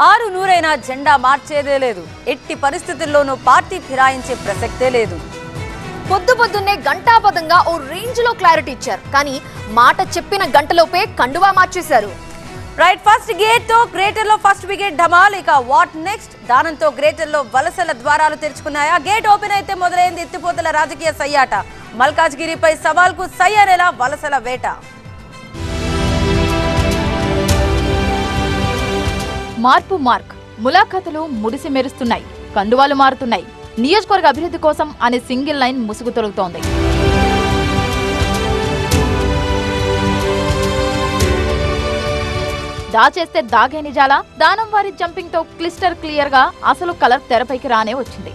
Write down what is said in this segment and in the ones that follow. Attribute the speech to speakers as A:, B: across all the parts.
A: ఆరు నూరైనా జెండా మార్చేదే లేదు. ఎట్టి పరిస్థితుల్లోనూ పార్టీ ఫిరాయించే ప్రసక్తే లేదు.
B: పొద్దున్నే గంటాపదంగా ఓ రేంజ్ లో క్లారిటీ ఇచ్చారు. కానీ మాట చెప్పిన గంటలోపే కండువా మార్చేశారు.
A: రైట్, ఫస్ట్ గేట్ తో గ్రేటర్ లో ఫస్ట్ వికెట్ ధమాల్. ఇక వాట్ నెక్స్ట్? దానంతో గ్రేటర్ లో వలసల ద్వారాలు తెరుచుకున్నాయా? గేట్ ఓపెన్ అయితే మొదలైంది ఎత్తిపోతల రాజకీయ సయ్యాట. మల్కాజ్గిరిపై సవాల్ కు సై అనేలా వలసల వేట.
C: మార్పు మార్క్ ములాఖాతులు ముడిసి మెరుస్తున్నాయి, కండువాలు మారుతున్నాయి. నియోజకవర్గ అభివృద్ధి కోసం అనే సింగిల్ లైన్ ముసుగు తొలుగుతోంది. దాచేస్తే దాగే నిజాల దానం వారి జంపింగ్ తో క్లిస్టర్ క్లియర్ గా అసలు కలర్ తెరపైకి రానే వచ్చింది.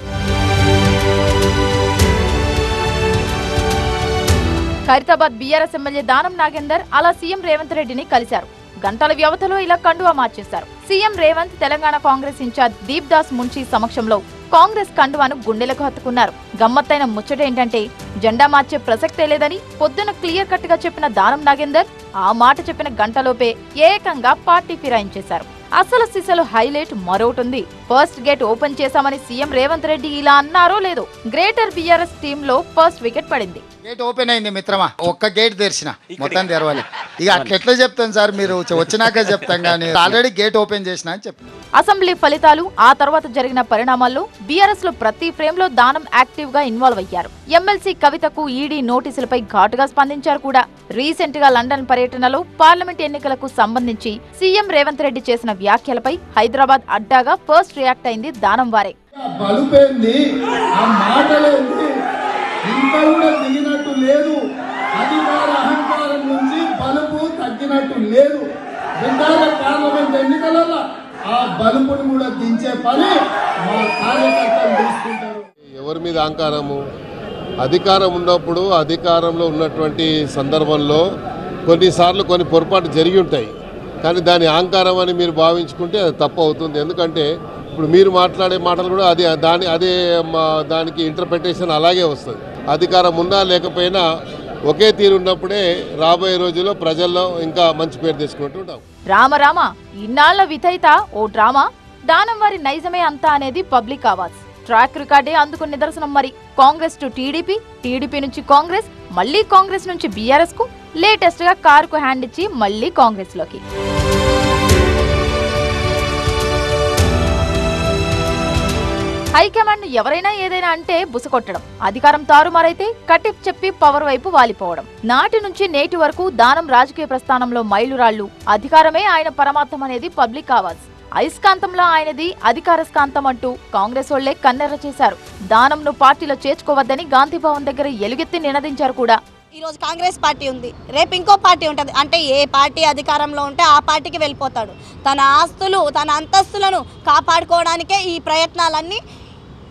C: ఖైరతాబాద్ బీఆర్ఎస్ ఎమ్మెల్యే దానం నాగేందర్ అలా సీఎం రేవంత్ రెడ్డిని కలిశారు. గంటల వ్యవధిలో ఇలా కండువా మార్చేశారు. సీఎం రేవంత్ తెలంగాణ కాంగ్రెస్ ఇన్ఛార్జ్ దీప్ దాస్ మున్షి సమక్షంలో కాంగ్రెస్ కండువాను గుండెలకు హత్తుకున్నారు. గమ్మత్తైన ముచ్చట ఏంటంటే జెండా మార్చే ప్రసక్తే లేదని పొద్దున క్లియర్ కట్ గా చెప్పిన దానం నాగేందర్ ఆ మాట చెప్పిన గంటలోపే ఏకంగా పార్టీ ఫిరాయించేశారు. అసలు సిసలు హైలైట్ మరొకటుంది. ఫస్ట్ గేట్ ఓపెన్ చేశామని సీఎం రేవంత్ రెడ్డి ఇలా అన్నారో లేదో, గ్రేటర్ బీఆర్ఎస్ టీమ్ లో ఫస్ట్ వికెట్ పడింది.
D: గేట్ ఓపెన్ అయింది మిత్రమా, ఒక్క గేట్ తెరిచిన మొత్తం తెరవాలి. ఇక అట్లా చెప్తాను సార్, మీరు వచ్చినాక చెప్తాం కానీ ఆల్రెడీ గేట్ ఓపెన్ చేసిన అని చెప్పి.
C: అసెంబ్లీ ఫలితాలు ఆ తర్వాత జరిగిన పరిణామాల్లో బీఆర్ఎస్ లో ప్రతి ఫ్రేమ్ లో దానం యాక్టివ్ గా ఇన్వాల్వ్ అయ్యారు. ఎమ్మెల్సీ కవితకు ఈడీ నోటీసులపై ఘాటుగా స్పందించారు కూడా. రీసెంట్ గా లండన్ పర్యటనలో పార్లమెంట్ ఎన్నికలకు సంబంధించి సీఎం రేవంత్ రెడ్డి చేసిన వ్యాఖ్యలపై హైదరాబాద్ అడ్డాగా ఫస్ట్ రియాక్ట్ అయింది దానం వారే.
E: ఇంకా కూడా దిగినట్టు లేదు, అధికార అహంకారం నుంచి బలుపు తగ్గినట్టు లేదు. పార్లమెంట్ ఎన్నికలలో ఆ బలుపును కూడా దించే పని మా కార్యకర్తలు తీసుకుంటారు.
F: ఎవరి మీద అహంకారము? అధికారం ఉన్నప్పుడు అధికారంలో ఉన్నటువంటి సందర్భంలో కొన్నిసార్లు కొన్ని పొరపాటు జరిగి ఉంటాయి. కానీ దాని అహంకారం అని మీరు భావించుకుంటే అది తప్పు అవుతుంది. ఎందుకంటే ఇప్పుడు మీరు మాట్లాడే మాటలు కూడా దానికి ఇంటర్ప్రిటేషన్ అలాగే వస్తుంది. అధికారం ఉన్నా లేకపోయినా ఒకే తీరు ఉన్నప్పుడే రాబోయే రోజుల్లో ప్రజల్లో ఇంకా మంచి పేరు తెచ్చుకుంటూ ఉంటాం.
C: రామ ఇన్నాళ్ల విధైత ఓ డ్రామా, దానం వారి నైజమే అంతా అనేది పబ్లిక్ ఆవాజ్. ట్రాక్ రికార్డే అందుకు నిదర్శనం. మరి కాంగ్రెస్ టు టీడీపీ, టీడీపీ నుంచి కాంగ్రెస్, మళ్లీ కాంగ్రెస్ నుంచి బీఆర్ఎస్ కు, లేటెస్ట్ గా కారుకు హ్యాండ్ ఇచ్చి మళ్లీ కాంగ్రెస్ లోకి. హైకమాండ్ ఎవరైనా ఏదైనా అంటే బుసకొట్టడం, అధికారం తారుమారైతే కటిఫ్ చెప్పి పవర్ వైపు వాలిపోవడం. నాటి నుంచి నేటి వరకు దానం రాజకీయ ప్రస్థానంలో మైలురాళ్లు. అధికారమే ఆయన పరమార్థం అనేది పబ్లిక్ ఆవాజ్. అయస్కాంతంలో ఆయనది అధికార స్కాంతం అంటూ కాంగ్రెస్ వాళ్లే కన్నెర్ర చేశారు. దానంను పార్టీలో చేర్చుకోవద్దని గాంధీభవన్ దగ్గర ఎలుగెత్తి నినదించారు కూడా.
G: ఈ రోజు కాంగ్రెస్ పార్టీ ఉంది, రేపు ఇంకో పార్టీ ఉంటుంది. అంటే ఏ పార్టీ అధికారంలో ఉంటే ఆ పార్టీకి వెళ్ళిపోతాడు. తన ఆస్తులు, తన అంతస్తులను కాపాడుకోవడానికే ఈ ప్రయత్నాలన్నీ,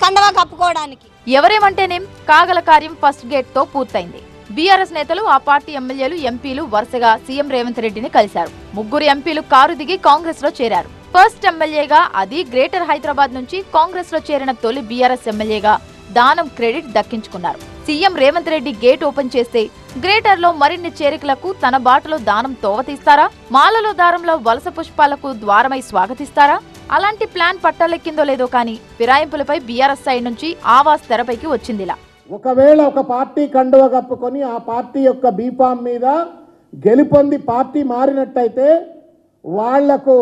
G: కండవా కప్పుకోవడానికి.
C: ఎవరేమంటేనేం కాగల కార్యం ఫస్ట్ గేట్ తో పూర్తయింది. బీఆర్ఎస్ నేతలు, ఆ పార్టీ ఎమ్మెల్యేలు, ఎంపీలు వరుసగా సీఎం రేవంత్ రెడ్డిని కలిశారు. ముగ్గురు ఎంపీలు కారు దిగి కాంగ్రెస్ లో చేరారు. ఫస్ట్ ఎమ్మెల్యేగా, అది గ్రేటర్ హైదరాబాద్ నుంచి కాంగ్రెస్ లో చేరిన తొలి బీఆర్ఎస్ ఎమ్మెల్యేగా దానం క్రెడిట్ దక్కించుకున్నారు. CM Revanth Reddy gate open చేస్తే గ్రేటర్ లో మరిన్ని చేరికలకు తన బాటలో దానం తోవతీస్తారా? మాలలో దారంలో వలస పుష్పాలకు ద్వారమై స్వాగతిస్తారా? అలాంటి ప్లాన్ పట్టాలెక్కిందో లేదో కానీ ఫిరాయింపులపై బీఆర్ఎస్ సైడ్ నుంచి ఆవాజ్ తెరపైకి వచ్చిందిలా.
E: ఒకవేళ ఒక పార్టీ కండువ కప్పుకొని ఆ పార్టీ యొక్క బీఫామ్ మీద గెలుపొంది పార్టీ మారినట్టయితే వాళ్లకు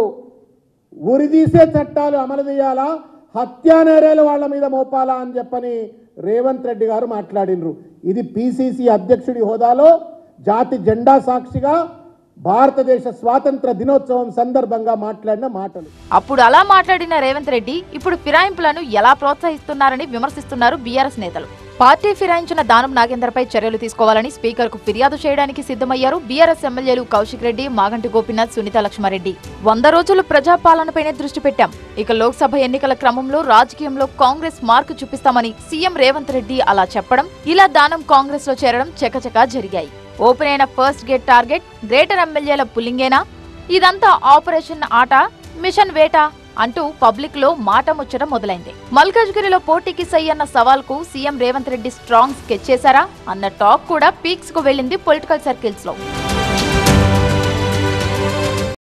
E: ఉరిదీసే చట్టాలు అమలు చేయాలా, హత్యా నేరాలు వాళ్ల మీద మోపాలా అని చెప్పని రేవంత్ రెడ్డి గారు మాట్లాడినరు. ఇది పిసిసి అధ్యక్షుడి హోదాలో జాతి జెండా సాక్షిగా భారతదేశ స్వాతంత్ర దినోత్సవం సందర్భంగా మాట్లాడిన మాటలు.
C: అప్పుడు అలా మాట్లాడిన రేవంత్ రెడ్డి ఇప్పుడు ఫిరాయింపులను ఎలా ప్రోత్సహిస్తున్నారని విమర్శిస్తున్నారు బీఆర్ఎస్ నేతలు. పార్టీ ఫిరాయించిన దానం నాగేందర్ పై చర్యలు తీసుకోవాలని స్పీకర్ కు ఫిర్యాదు చేయడానికి సిద్ధమయ్యారు బీఆర్ఎస్ ఎమ్మెల్యేలు కౌశిక్ రెడ్డి, మాగంటి గోపీనాథ్, సునీత లక్ష్మారెడ్డి. 100 రోజులు ప్రజాపాలనపైనే దృష్టి పెట్టాం. ఇక లోక్సభ ఎన్నికల క్రమంలో రాజకీయంలో కాంగ్రెస్ మార్కు చూపిస్తామని సీఎం రేవంత్ రెడ్డి అలా చెప్పడం, ఇలా దానం కాంగ్రెస్ లో చేరడం చకచకా జరిగాయి. ఓపెన్ అయిన ఫస్ట్ గేట్ టార్గెట్ గ్రేటర్ ఎమ్మెల్యేల పుల్లింగేనా? ఇదంతా ఆపరేషన్ ఆట, మిషన్ వేటా అంటూ పబ్లిక్ లో మాట ముచ్చట మొదలైంది. మల్కాజ్గిరిలో పోటీకి సై అన్న సవాల్ కు CM Revanth Reddy strong sketch చేశారా అన్న టాక్ కూడా పీక్స్ కు వెళ్లింది పొలిటికల్ సర్కిల్స్ లో.